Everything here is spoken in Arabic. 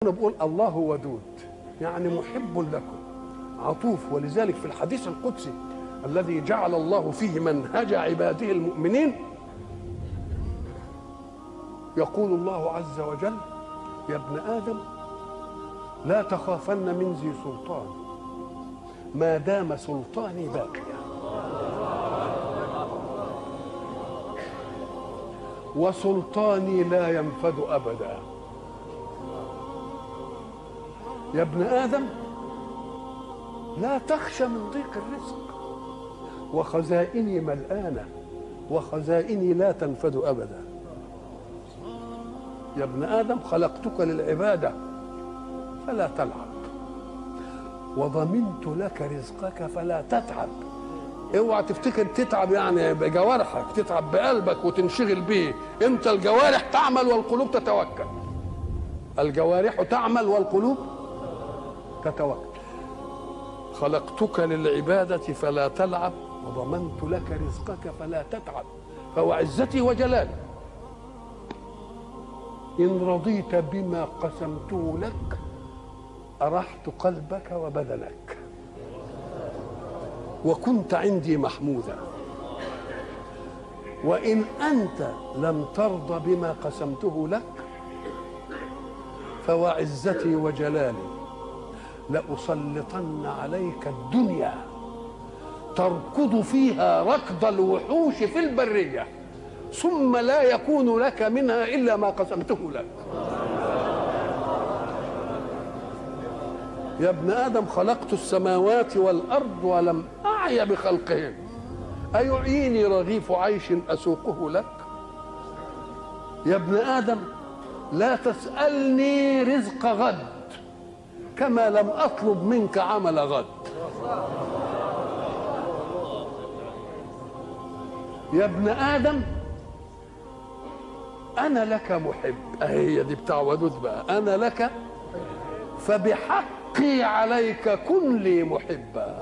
بقول الله ودود، يعني محب لكم عطوف. ولذلك في الحديث القدسي الذي جعل الله فيه منهج عباده المؤمنين يقول الله عز وجل: يا ابن آدم لا تخافن من ذي سلطان ما دام سلطاني باقيا، وسلطاني لا ينفد أبدا. يا ابن آدم لا تخشى من ضيق الرزق، وخزائني ملآنة وخزائني لا تنفد أبدا. يا ابن آدم خلقتك للعبادة فلا تلعب، وضمنت لك رزقك فلا تتعب. اوعى تفتكر تتعب يعني بجوارحك، تتعب بقلبك وتنشغل به. انت الجوارح تعمل والقلوب تتوكل، الجوارح تعمل والقلوب تتوكل. خلقتك للعبادة فلا تلعب، وضمنت لك رزقك فلا تتعب. فوعزتي وجلالي إن رضيت بما قسمته لك أرحت قلبك وبدنك، وكنت عندي محمودا. وإن أنت لم ترضى بما قسمته لك فوعزتي وجلالي لأسلطن عليك الدنيا تركض فيها ركض الوحوش في البرية، ثم لا يكون لك منها إلا ما قسمته لك. يا ابن آدم خلقت السماوات والأرض ولم أعي بخلقهن، أيعيني رغيف عيش أسوقه لك؟ يا ابن آدم لا تسألني رزق غد كما لم أطلب منك عمل غد. يا ابن آدم أنا لك محب، هي دي بتاع ودود بقى، أنا لك فبحقي عليك كن لي محبا.